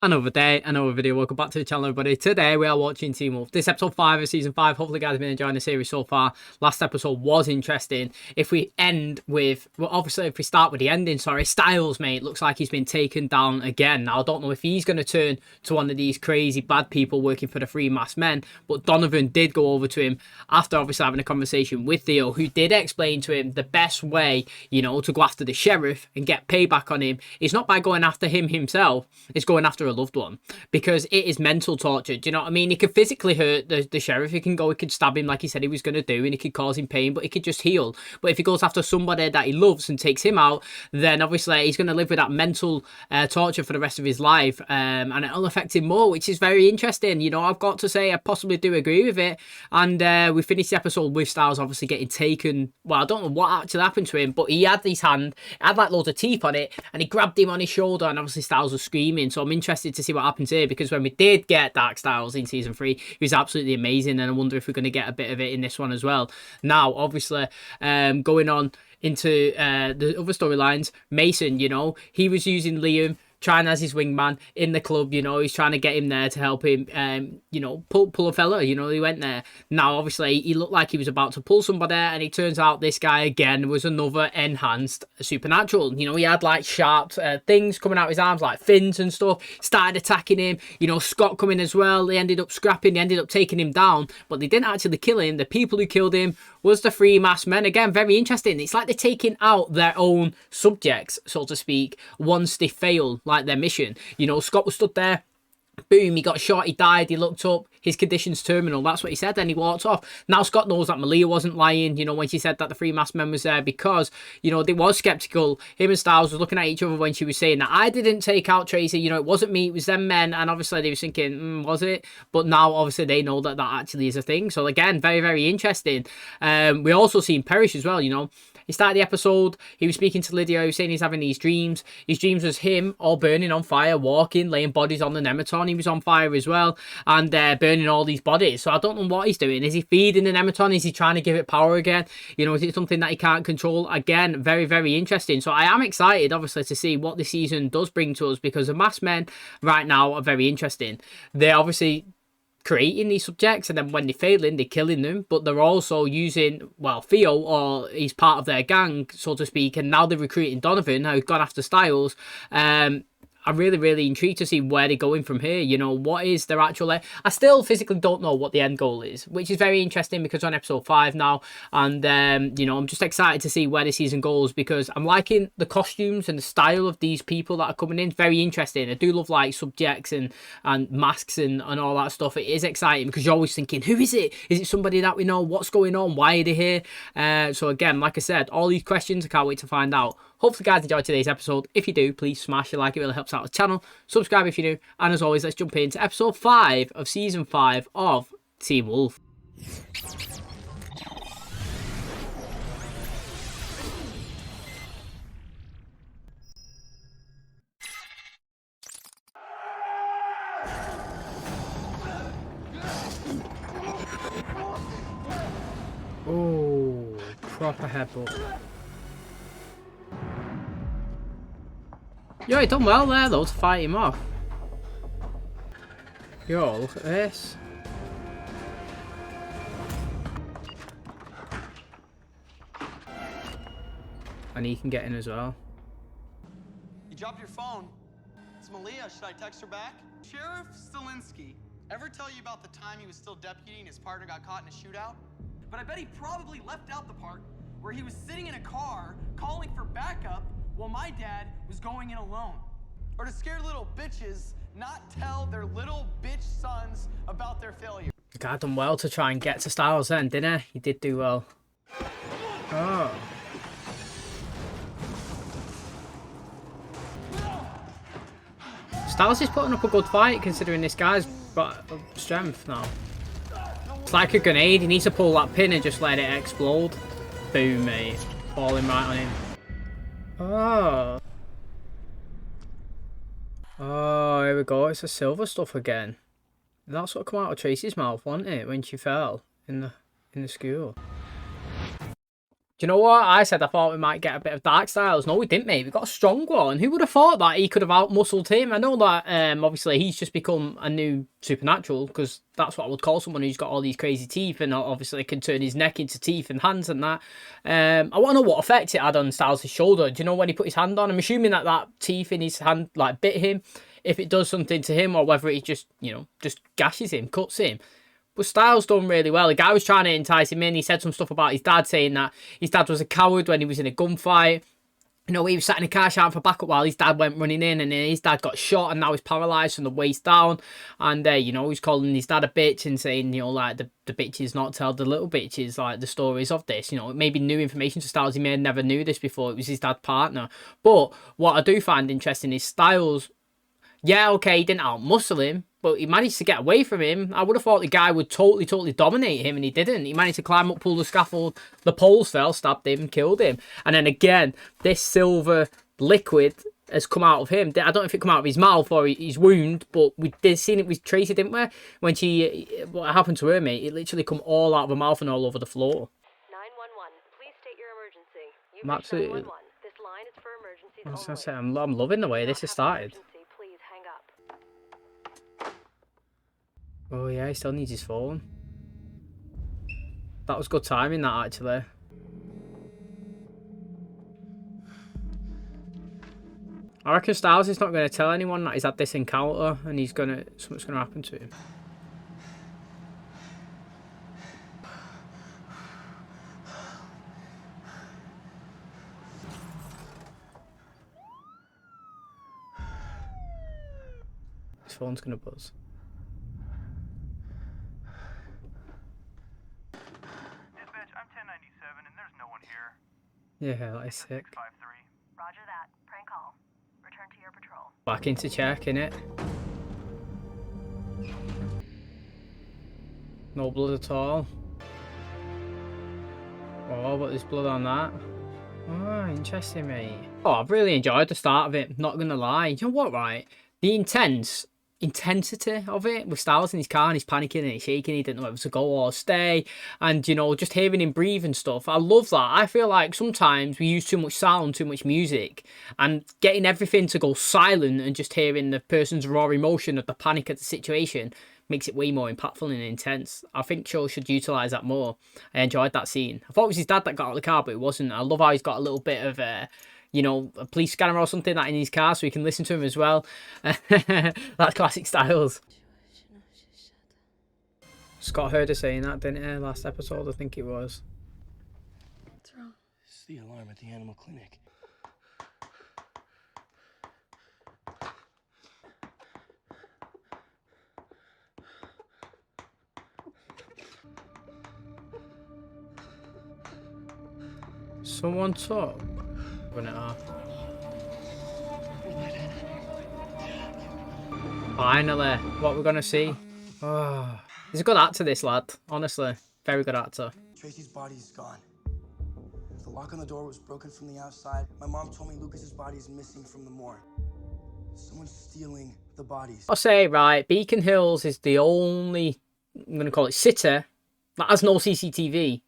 Another day, another video. Welcome back to the channel, everybody. Today we are watching Teen Wolf. This episode 5 of season 5. Hopefully, you guys have been enjoying the series so far. Last episode was interesting. If we end with, well, obviously, if we start with the ending, sorry, Styles, mate, looks like he's been taken down again. Now, I don't know if he's going to turn to one of these crazy bad people working for the Three Masked Men, but Donovan did go over to him after obviously having a conversation with Theo, who did explain to him the best way, you know, to go after the sheriff and get payback on him is not by going after him himself, it's going after a loved one, because it is mental torture. Do you know what I mean? He could physically hurt the sheriff. He could stab him like he said he was going to do, and he could cause him pain, but he could just heal. But if he goes after somebody that he loves and takes him out, then obviously he's going to live with that mental torture for the rest of his life, and it'll affect him more, which is very interesting. You know, I've got to say I possibly do agree with it. And we finished the episode with Styles obviously getting taken. Well, I don't know what actually happened to him, but he had his hand, it had like loads of teeth on it, and he grabbed him on his shoulder, and obviously Styles was screaming. So I'm interested to see what happens here, because when we did get Dark Styles in season 3, he was absolutely amazing, and I wonder if we're going to get a bit of it in this one as well. Now, obviously, going on into the other storylines, Mason, you know, he was using Liam, trying as his wingman in the club. You know, he's trying to get him there to help him, you know, pull a fella. You know, he went there. Now, obviously, he looked like he was about to pull somebody, and it turns out this guy, again, was another enhanced supernatural. You know, he had, like, sharp things coming out his arms, like fins and stuff, started attacking him. You know, Scott coming as well. They ended up scrapping. They ended up taking him down, but they didn't actually kill him. The people who killed him was the Three Masked Men. Again, very interesting. It's like they're taking out their own subjects, so to speak, once they fail, like, their mission. You know, Scott was stood there, boom, he got shot, he died, he looked up, his condition's terminal, that's what he said, then he walked off. Now Scott knows that Malia wasn't lying, you know, when she said that the Three Masked Men was there, because, you know, they was skeptical. Him and Styles was looking at each other when she was saying that, I didn't take out Tracy, you know, it wasn't me, it was them men, and obviously they were thinking, was it? But now, obviously, they know that that actually is a thing. So again, very, very interesting. We also seen Perish as well, you know. He started the episode, he was speaking to Lydia, he was saying he's having these dreams. His dreams was him all burning on fire, walking, laying bodies on the Nematon. He was on fire as well, and burning all these bodies. So I don't know what he's doing. Is he feeding the Nematon? Is he trying to give it power again? You know, is it something that he can't control? Again, very, very interesting. So I am excited, obviously, to see what this season does bring to us, because the Masked Men right now are very interesting. They're obviously creating these subjects, and then when they're failing, they're killing them, but they're also using, well, Theo, or he's part of their gang, so to speak, and now they're recruiting Donovan, who's gone after Styles. I'm really, really intrigued to see where they're going from here. You know, what is their actual... I still physically don't know what the end goal is, which is very interesting, because we're on episode 5 now, and, you know, I'm just excited to see where the season goes, because I'm liking the costumes and the style of these people that are coming in. It's very interesting. I do love, like, subjects and masks and all that stuff. It is exciting, because you're always thinking, who is it? Is it somebody that we know? What's going on? Why are they here? So, again, like I said, all these questions, I can't wait to find out. Hopefully, guys, enjoyed today's episode. If you do, please smash a like. It really helps out the channel. Subscribe if you're new. And as always, let's jump into episode 5 of season 5 of Teen Wolf. Oh, proper headbutt. Yo, he done well there, though, to fight him off. Yo, look at this. And he can get in as well. You dropped your phone. It's Malia. Should I text her back? Sheriff Stilinski ever tell you about the time he was still deputy and his partner got caught in a shootout? But I bet he probably left out the part where he was sitting in a car calling for backup while my dad was going in alone. Or to scare little bitches not tell their little bitch sons about their failure. The guy done well to try and get to Styles then, didn't he? He did do well. Oh. Styles is putting up a good fight, considering this guy's got strength now. It's like a grenade. He needs to pull that pin and just let it explode. Boom, mate. Falling right on him. Oh. Oh, here we go. It's the silver stuff again. That's what come out of Tracy's mouth, wasn't it, when she fell in the school. Do you know what? I said I thought we might get a bit of Dark Styles. No, we didn't, mate. We got a strong one. Who would have thought that he could have out-muscled him? I know that, obviously, he's just become a new Supernatural, because that's what I would call someone who's got all these crazy teeth and obviously can turn his neck into teeth and hands and that. I want to know what effect it had on Styles' shoulder. Do you know when he put his hand on? I'm assuming that that teeth in his hand, like, bit him. If it does something to him, or whether it just, you know, just gashes him, cuts him. But Styles done really well. The guy was trying to entice him in. He said some stuff about his dad, saying that his dad was a coward when he was in a gunfight. You know, he was sat in a car shouting for backup while his dad went running in, and then his dad got shot, and now he's paralysed from the waist down. And, you know, he's calling his dad a bitch and saying, you know, like, the bitches not tell the little bitches, like, the stories of this. You know, it may be new information to Styles. He may have never knew this before. It was his dad's partner. But what I do find interesting is Styles, yeah, okay, he didn't out-muscle him, but he managed to get away from him. I would have thought the guy would totally dominate him, and he didn't. He managed to climb up, pull the scaffold, the poles fell, stabbed him, killed him. And then again, this silver liquid has come out of him. I don't know if it come out of his mouth or his wound, but we did see it with Tracy, didn't we? When what happened to her, mate, it literally come all out of her mouth and all over the floor. 911, please state your emergency. I'm absolutely... 911. This line is for emergencies I was gonna only. say, I'm loving the way this has started. Please hang up. Oh yeah, he still needs his phone. That was good timing, that, actually. I reckon Styles is not going to tell anyone that he's had this encounter and something's going to happen to him. His phone's going to buzz. Dispatch, I'm 1097 and there's no one here. Yeah, that is sick. 653. Roger that. Prank call. Return to your patrol. Back into check, innit? No blood at all. Oh, but there's blood on that. Oh, interesting, mate. Oh, I've really enjoyed the start of it, not gonna lie. You know what, right? The intensity of it, with Styles in his car and he's panicking and he's shaking, he didn't know whether to go or stay, and you know, just hearing him breathe and stuff. I love that. I feel like sometimes we use too much sound, too much music, and getting everything to go silent and just hearing the person's raw emotion of the panic of the situation makes it way more impactful and intense. I think shows should utilise that more. I enjoyed that scene. I thought it was his dad that got out of the car, but it wasn't. I love how he's got a little bit of you know, a police scanner or something that in his car so he can listen to him as well. That's classic Styles. Scott heard her saying that, didn't he? Last episode, I think it was. What's wrong? It's the alarm at the animal clinic. Someone took. Finally, what we're gonna see. Oh, he's a good actor, this lad. Honestly, very good actor. Tracy's body's gone. The lock on the door was broken from the outside. My mom told me Lucas's body is missing from the morgue. Someone's stealing the bodies. I'll say, right, Beacon Hills is the only, I'm gonna call it, sitter that has no CCTV.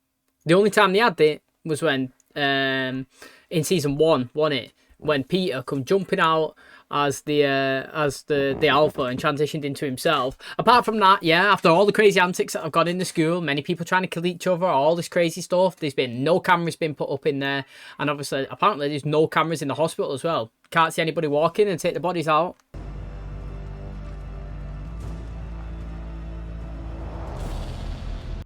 The only time they had it was when in season 1, wasn't it? When Peter come jumping out as the alpha and transitioned into himself. Apart from that, yeah, after all the crazy antics that have gone in the school, many people trying to kill each other, all this crazy stuff, there's been no cameras been put up in there, and obviously, apparently, there's no cameras in the hospital as well. Can't see anybody walk in and take the bodies out. Do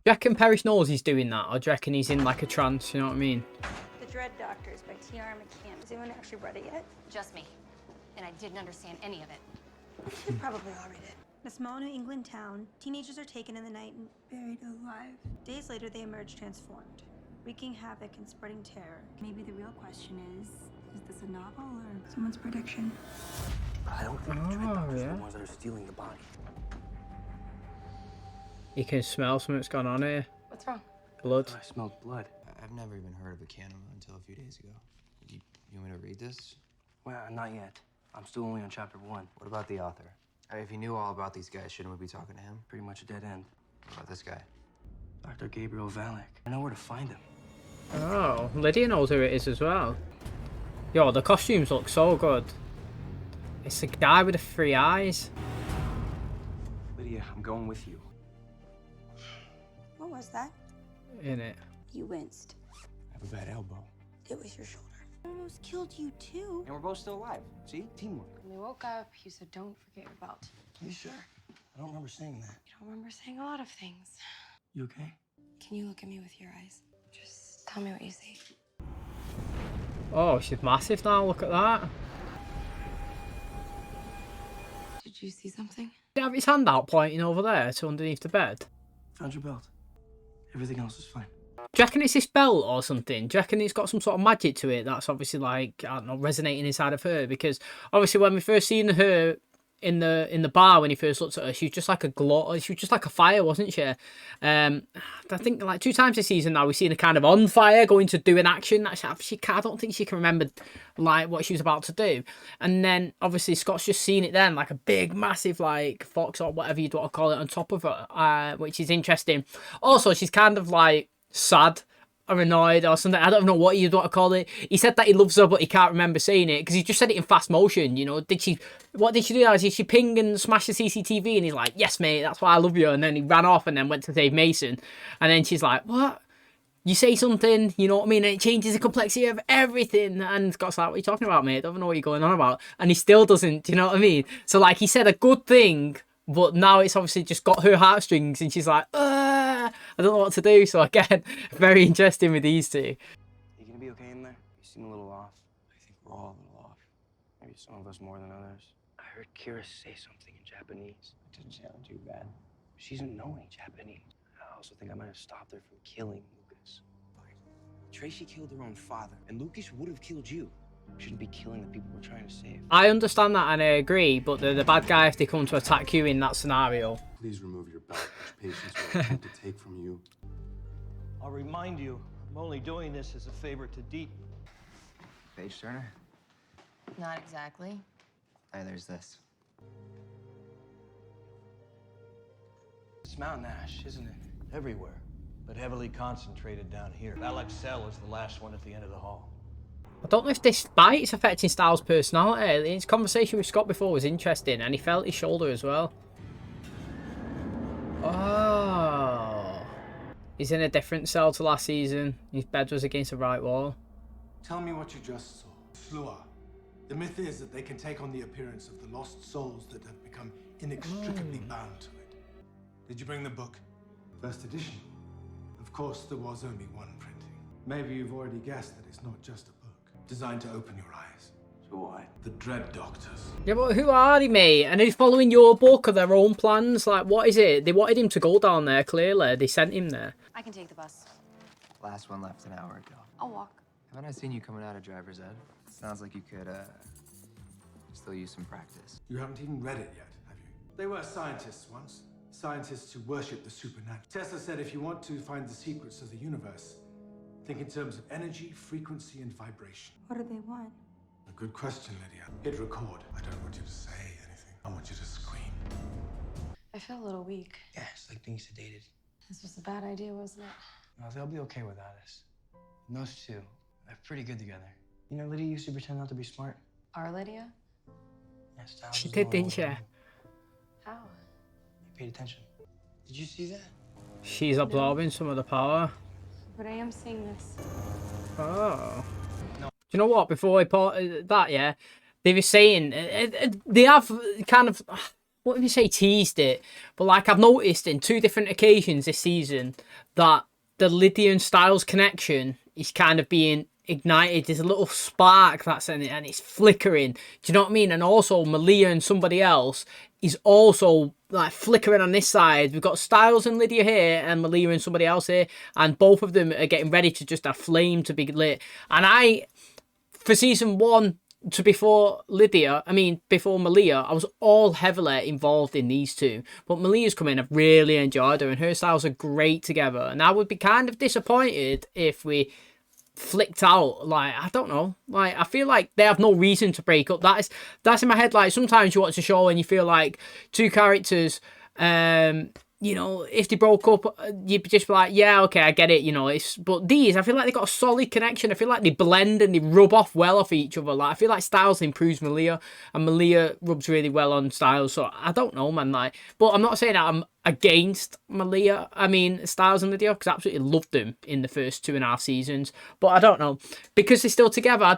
you reckon Parrish knows he's doing that, or do you reckon he's in like a trance, you know what I mean? The Dread Doctors by T.R. McCann. Has anyone actually read it yet? Just me. And I didn't understand any of it. You probably all read it. In a small New England town, teenagers are taken in the night and buried alive. Days later, they emerge transformed, wreaking havoc and spreading terror. Maybe the real question is this a novel or someone's prediction? I don't think the Dread Doctors are the ones that are stealing the body. You can smell something's gone on here. What's wrong? Blood. I smelled blood. I've never even heard of a canema until a few days ago. You want me to read this? Well, not yet. I'm still only on chapter 1. What about the author? If he knew all about these guys, shouldn't we be talking to him? Pretty much a dead end. What about this guy? Dr. Gabriel Valek. I know where to find him. Oh, Lydia knows who it is as well. Yo, the costumes look so good. It's the guy with the 3 eyes. Lydia, I'm going with you. What was that? In it. You winced. I have a bad elbow. It was your shoulder. I almost killed you too. And we're both still alive. See? Teamwork. When we woke up, you said, don't forget your belt. Are you sure? I don't remember saying that. You don't remember saying a lot of things. You okay? Can you look at me with your eyes? Just tell me what you see. Oh, she's massive now. Look at that. Did you see something? Did he have his hand out pointing over there to underneath the bed? Found your belt. Everything else is fine. Do you reckon it's this belt or something? Do you reckon it's got some sort of magic to it that's obviously like, I don't know, resonating inside of her? Because obviously when we first seen her in the bar when he first looked at her, she was just like a glow. She was just like a fire, wasn't she? I think like 2 times this season now we've seen her kind of on fire, going to do an action. I don't think she can remember like what she was about to do. And then obviously Scott's just seen it then, like a big, massive like fox or whatever you'd want to call it on top of her, which is interesting. Also, she's kind of like sad or annoyed or something. I don't know what you'd want to call it. He said that he loves her, but he can't remember saying it because he just said it in fast motion. You know, what did she do now? Did she ping and smash the CCTV? And he's like, yes, mate, that's why I love you. And then he ran off and then went to save Mason. And then she's like, what? You say something, you know what I mean? And it changes the complexity of everything. And Scott's like, what are you talking about, mate? I don't know what you're going on about. And he still doesn't, do you know what I mean? So like he said a good thing, but now it's obviously just got her heartstrings and she's like, I don't know what to do. So again, very interesting with these two. You gonna be okay in there? You seem a little off. I think we're all a little off. Maybe some of us more than others. I heard Kira say something in Japanese. It didn't sound too bad. She doesn't know any Japanese. I also think I might have stopped her from killing Lucas. Tracy killed her own father, and Lucas would have killed you. We shouldn't be killing the people we're trying to save. I understand that and I agree, but they're the bad guy if they come to attack you in that scenario. Please remove your belt, which patience will attempt to take from you. I'll remind you, I'm only doing this as a favor to Deep. Page Turner? Not exactly. There's this. It's mountain ash, isn't it? Everywhere, but heavily concentrated down here. Alex's cell is the last one at the end of the hall. I don't know if this bite is affecting Styles' personality. His conversation with Scott before was interesting, and he felt his shoulder as well. Oh. He's in a different cell to last season. His bed was against the right wall. Tell me what you just saw. Slua. The myth is that they can take on the appearance of the lost souls that have become inextricably bound to it. Did you bring the book? First edition. Of course, there was only one printing. Maybe you've already guessed that it's not just a book. Designed to open your eyes. So what? The Dread Doctors. Yeah, but who are they, mate? And who's following your book or their own plans? Like, what is it? They wanted him to go down there, clearly. They sent him there. I can take the bus. Last one left an hour ago. I'll walk. Haven't I seen you coming out of driver's ed? Sounds like you could, still use some practice. You haven't even read it yet, have you? They were scientists once. Scientists who worship the supernatural. Tesla said if you want to find the secrets of the universe, think in terms of energy, frequency, and vibration. What do they want? A good question, Lydia. Hit record. I don't want you to say anything. I want you to scream. I feel a little weak. Yeah, it's like being sedated. This was a bad idea, wasn't it? No, they'll be okay without us. And those two, they're pretty good together. You know, Lydia used to pretend not to be smart. Our Lydia? Yeah, Styles She was did, the one didn't with she? her. How? You paid attention. Did you see that? She's absorbing some of the power. But I am seeing this. Oh. Do you know what? Before I put that, yeah, they were saying they have kind of, what would you say, teased it, but like I've noticed in 2 different occasions this season that the Lydia and Styles connection is kind of being ignited. There's a little spark that's in it and it's flickering. Do you know what I mean? And also Malia and somebody else is also like flickering on this side. We've got Styles and Lydia here and Malia and somebody else here, and both of them are getting ready to just a flame to be lit. And for season 1 to before Malia, I was all heavily involved in these two. But Malia's come in, I've really enjoyed her, and her styles are great together. And I would be kind of disappointed if we flicked out. Like, I don't know. Like, I feel like they have no reason to break up. That's in my head. Like, sometimes you watch a show and you feel like 2 characters you know, if they broke up, you'd just be like, yeah, okay, I get it, you know. But these, I feel like they got a solid connection. I feel like they blend and they rub off well off each other. Like, I feel like Styles improves Malia, and Malia rubs really well on Styles. So I don't know, man. Like, but I'm not saying that I'm against Malia. I mean, Styles and Lydia, because I absolutely loved them in the first 2.5 seasons. But I don't know, because they're still together. I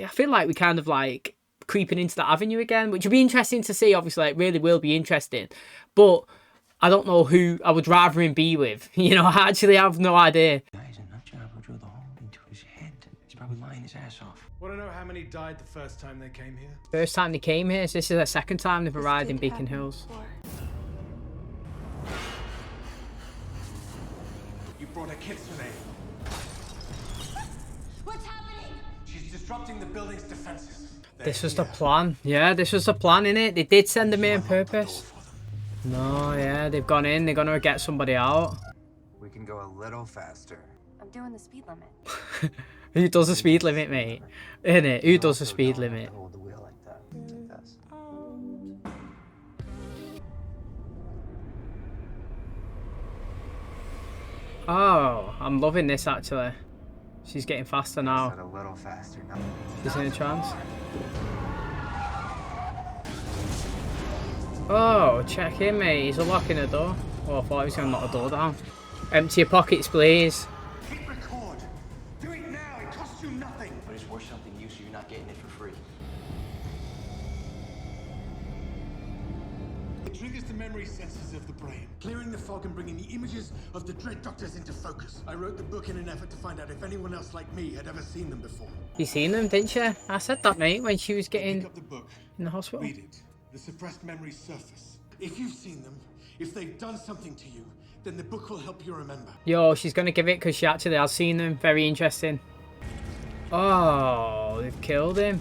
feel like we kind of like creeping into that avenue again, which would be interesting to see. Obviously, it really will be interesting, but I don't know who I would rather him be with. You know, I actually have no idea. Guy's a nut job who drilled a hole into his head. He's probably lying his ass off. Want to know how many died the first time they came here? First time they came here, so this is the second time they've arrived in Beacon Hills. You brought a kitsune. What's happening? She's disrupting the building's defenses. This was the plan. Yeah, this was the plan, innit? They did send them in on purpose. No, yeah, they've gone in. They're going to get somebody out. We can go a little faster. I'm doing the speed limit. Who does the speed limit, mate? Innit? Who does the speed limit? Hold the wheel like that. Like this. Oh, I'm loving this, actually. She's getting faster now. A little faster now. She's in a trance. Oh, check him, mate. He's unlocking the door. Oh, I thought he was going to knock the door down. Empty your pockets, please. Hit record. Do it now. It costs you nothing. But it's worth something to you, so you're not getting it for free. It triggers the memory sensors of the brain, clearing the fog and bringing the images of the Dread Doctors into focus. I wrote the book in an effort to find out if anyone else like me had ever seen them before. You seen them, didn't you? I said that, mate, when she was getting Pick up the book. in the hospital. Read it. The suppressed memories surface. If you've seen them, if they've done something to you, then the book will help you remember. Yo, she's going to give it because she actually has seen them. Very interesting. Oh, they've killed him.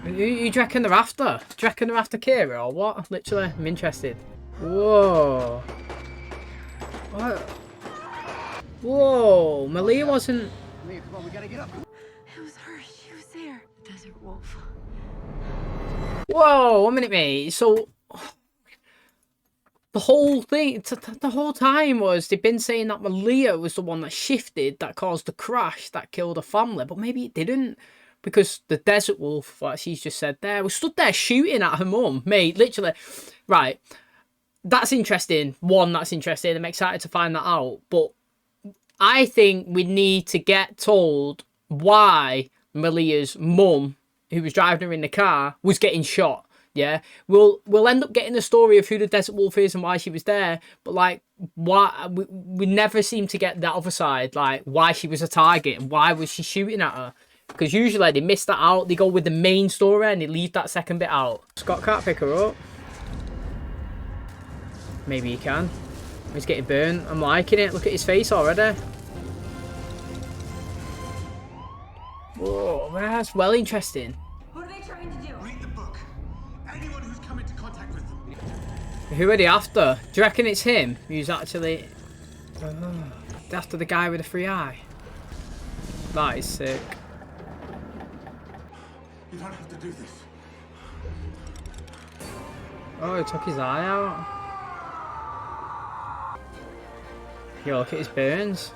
Who do you reckon they're after? Do you reckon they're after Kira or what? Literally, I'm interested. Whoa. What? Whoa, Malia wasn't... Malia, come on, we gotta get up. It was her. She was there. Desert Wolf. Whoa, 1 minute, mate. So... The whole thing, the whole time was they've been saying that Malia was the one that shifted, that caused the crash, that killed her family. But maybe it didn't. Because the Desert Wolf, like she's just said there, was stood there shooting at her mum. Mate, literally. Right. That's interesting. One, that's interesting. I'm excited to find that out. But I think we need to get told why Malia's mum, who was driving her in the car, was getting shot. Yeah, we'll end up getting the story of who the Desert Wolf is and why she was there, but like, why we never seem to get that other side, like why she was a target and why was she shooting at her? Because usually they miss that out. They go with the main story and they leave that second bit out. Scott can't pick her up. Maybe he can. He's getting burned. I'm liking it. Look at his face already. Whoa, that's well interesting. What are they trying to do? Read the book. Anyone who's come into contact with them. Who are they after? Do you reckon it's him? Who's actually... after the guy with the free eye? That is sick. You don't have to do this. Oh, he took his eye out. Yo, look at his burns.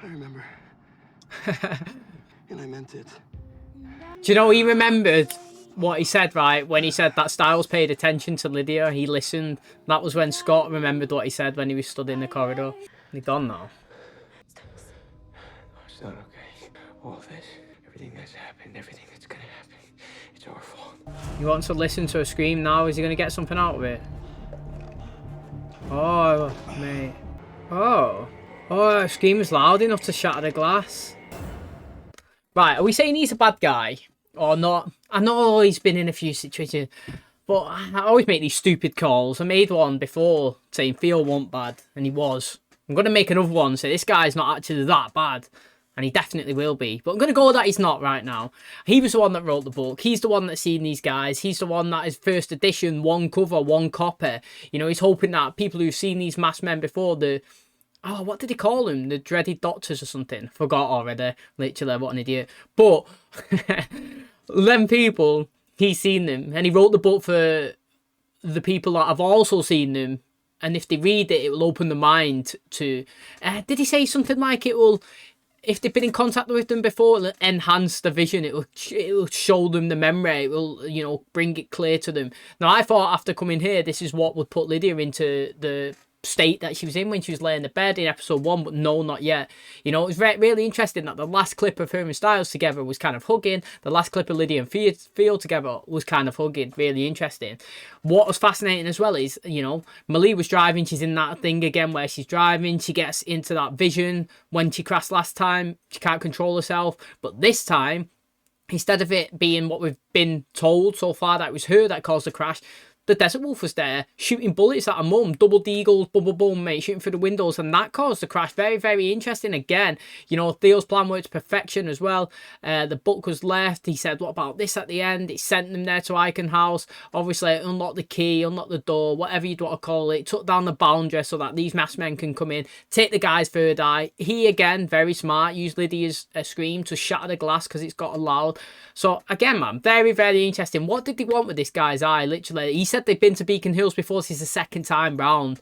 I remember. And I meant it. Do you know he remembered what he said, right? When he said that Styles paid attention to Lydia, he listened. That was when Scott remembered what he said when he was stood in the corridor. He's gone now. It's not okay. All this, everything that's happened, everything that's gonna happen, it's our fault. He wants to listen to her scream now. Is he going to get something out of it? Oh, mate. Oh. Oh, her scream was loud enough to shatter the glass. Right, are we saying he's a bad guy? Or not? I know he's been in a few situations, but I always make these stupid calls. I made one before saying Theo wasn't bad, and he was. I'm going to make another one say this guy's not actually that bad, and he definitely will be. But I'm going to go with that he's not right now. He was the one that wrote the book. He's the one that's seen these guys. He's the one that is first edition, one cover, one copy. You know, he's hoping that people who've seen these masked men before, oh, what did he call them? The dreaded doctors or something. Forgot already. Literally, what an idiot. But them people he's seen them, and he wrote the book for the people that have also seen them. And if they read it, it will open the mind to... did he say something like it will... If they've been in contact with them before, it'll enhance the vision. It will show them the memory. It will, you know, bring it clear to them. Now, I thought after coming here, this is what would put Lydia into the state that she was in when she was laying in the bed in episode 1, but no, not yet. You know, it was really interesting that the last clip of her and Styles together was kind of hugging. The last clip of Lydia and Theo together was kind of hugging. Really interesting. What was fascinating as well is, you know, Malia was driving. She's in that thing again where she's driving. She gets into that vision when she crashed last time. She can't control herself. But this time, instead of it being what we've been told so far, that it was her that caused the crash, the Desert Wolf was there shooting bullets at her mum, double deagles, boom, boom, boom, mate, shooting through the windows, and that caused the crash. Very, very interesting. Again, you know, Theo's plan worked to perfection as well. The book was left. He said, what about this at the end? It sent them there to Icon House. Obviously, unlock the key, unlock the door, whatever you'd want to call it. Took down the boundary so that these masked men can come in, take the guy's third eye. He, again, very smart, used Lydia's scream to shatter the glass because it's got loud. So, again, man, very, very interesting. What did they want with this guy's eye? Literally, he said they've been to Beacon Hills before. This is the second time round.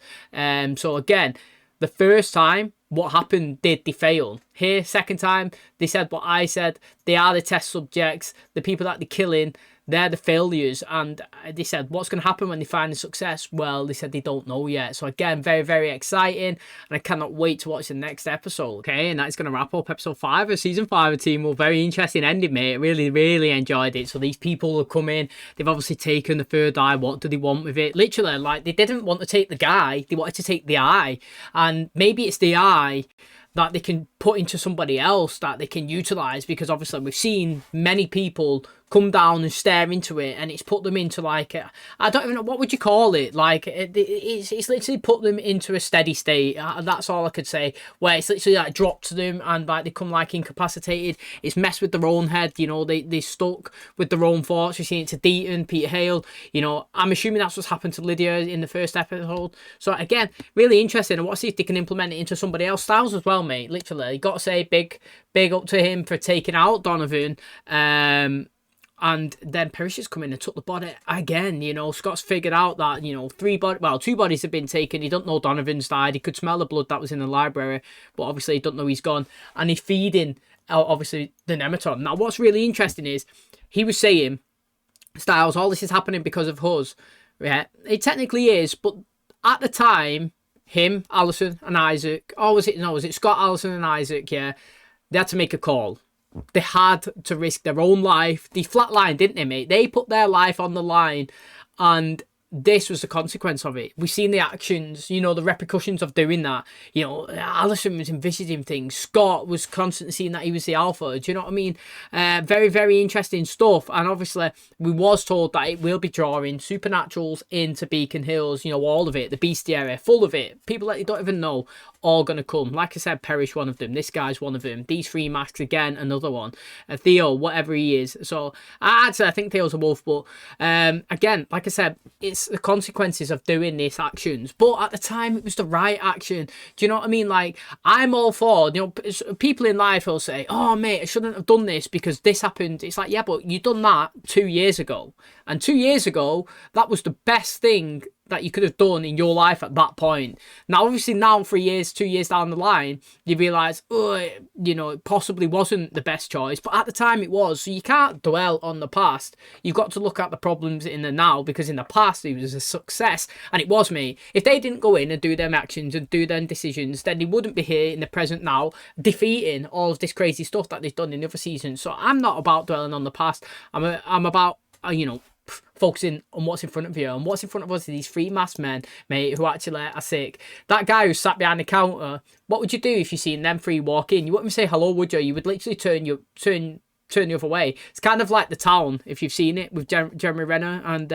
So again, the first time, what happened? Did they fail? Here, second time, they said what I said. They are the test subjects. The people that they're killing, they're the failures. And they said, what's going to happen when they find the success? Well, they said they don't know yet. So again, very, very exciting. And I cannot wait to watch the next episode. Okay, and that's going to wrap up episode 5 of season 5 of Teen Wolf. Very interesting ending, mate. Really, really enjoyed it. So these people have come in. They've obviously taken the third eye. What do they want with it? Literally, like, they didn't want to take the guy. They wanted to take the eye. And maybe it's the eye that they can put into somebody else that they can utilize, because obviously we've seen many people come down and stare into it, and it's put them into like I don't even know, what would you call it, like it's literally put them into a steady state. That's all I could say, where it's literally like dropped to them and like they come like incapacitated. It's messed with their own head, you know, they stuck with their own thoughts. We've seen it to Deaton, Peter Hale, you know. I'm assuming that's what's happened to Lydia in the first episode. So again, really interesting. I want to see if they can implement it into somebody else. Styles as well, mate. Literally, got to say big up to him for taking out Donovan. And then Parrish has come in and took the body again. You know, Scott's figured out that, you know, two bodies have been taken. He don't know Donovan's died. He could smell the blood that was in the library, but obviously he don't know he's gone. And he's feeding, obviously, the Nemeton. Now, what's really interesting is he was saying, Styles, all this is happening because of us. Yeah, it technically is, but at the time, him, Allison, and Isaac, was it Scott, Allison, and Isaac? Yeah, they had to make a call. They had to risk their own life. They flatlined, didn't they, mate? They put their life on the line, and this was the consequence of it. We've seen the actions, you know, the repercussions of doing that. You know, Alison was envisaging things. Scott was constantly seeing that he was the alpha. Do you know what I mean? Very, very interesting stuff. And obviously, we was told that it will be drawing supernaturals into Beacon Hills. You know, all of it. The bestiary, full of it. People that you don't even know, all going to come. Like I said, Parrish, one of them. This guy's one of them. These 3 masks, again, another one. Theo, whatever he is. So, actually, I think Theo's a wolf. But, again, like I said, it's the consequences of doing these actions. But at the time, it was the right action. Do you know what I mean? Like, I'm all for, you know, people in life will say, oh, mate, I shouldn't have done this because this happened. It's like, yeah, but you done that 2 years ago. And 2 years ago, that was the best thing that you could have done in your life at that point. Now, obviously, now 2 years down the line, you realise, oh, you know, it possibly wasn't the best choice, but at the time it was. So you can't dwell on the past. You've got to look at the problems in the now, because in the past it was a success, and it was me. If they didn't go in and do them actions and do them decisions, then they wouldn't be here in the present now, defeating all of this crazy stuff that they've done in the other seasons. So I'm not about dwelling on the past. I'm about, you know, focusing on what's in front of you, and what's in front of us are these 3 masked men, mate, who actually are sick. That guy who sat behind the counter, what would you do if you seen them 3 walk in? You wouldn't even say hello, would you? You would literally turn the other way. It's kind of like The Town, if you've seen it, with Jeremy Renner and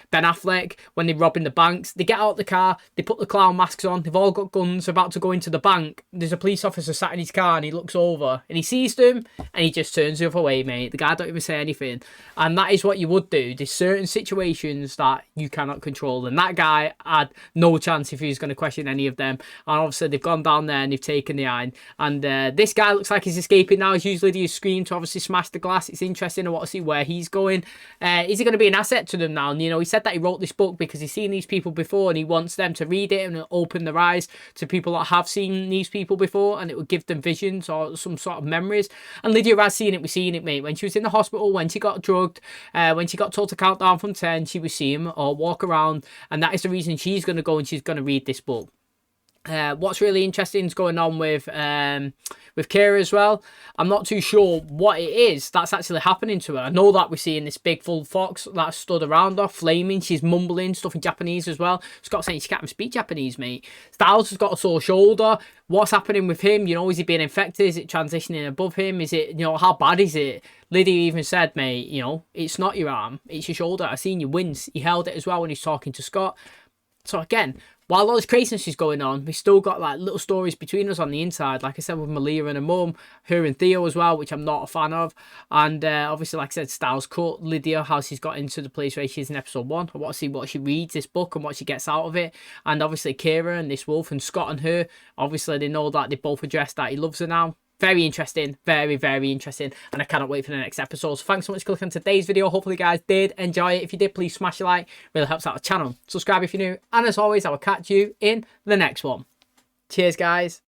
Ben Affleck, when they're robbing the banks. They get out of the car, they put the clown masks on, they've all got guns, about to go into the bank. There's a police officer sat in his car, and he looks over and he sees them, and he just turns the other way, mate. The guy don't even say anything. And that is what you would do. There's certain situations that you cannot control, and that guy had no chance if he was going to question any of them. And obviously they've gone down there and they've taken the eye. And this guy looks like he's escaping now. He's used Lydia's scream to obviously smash the glass. It's interesting. I want to see where he's going. Is he going to be an asset to them now? And, you know, he said that he wrote this book because he's seen these people before and he wants them to read it and open their eyes to people that have seen these people before, and it would give them visions or some sort of memories. And Lydia has seen it. We've seen it, mate. When she was in the hospital, when she got drugged, when she got told to count down from 10, she would see him or walk around, and that is the reason she's going to go and she's going to read this book. What's really interesting is going on with Kira as well. I'm not too sure what it is that's actually happening to her. I know that we're seeing this big full fox that stood around her, flaming. She's mumbling stuff in Japanese as well. Scott's saying she can't even speak Japanese, mate. Styles has got a sore shoulder. What's happening with him? You know, is he being infected? Is it transitioning above him? Is it, you know, how bad is it? Lydia even said, mate, you know, it's not your arm, it's your shoulder. I seen you wince. He held it as well when he's talking to Scott. So again, while all this craziness is going on, we still got like little stories between us on the inside. Like I said, with Malia and her mum, her and Theo as well, which I'm not a fan of. And obviously, like I said, Styles cut Lydia, how she's got into the place where she's in episode 1. I want to see what she reads this book and what she gets out of it. And obviously, Kira and this wolf and Scott and her, obviously they know that they both addressed that he loves her now. Very interesting, very, very interesting, and I cannot wait for the next episode. So thanks so much for clicking on today's video. Hopefully you guys did enjoy it. If you did, please smash a like, really helps out the channel. Subscribe if you're new, and as always, I will catch you in the next one. Cheers, guys.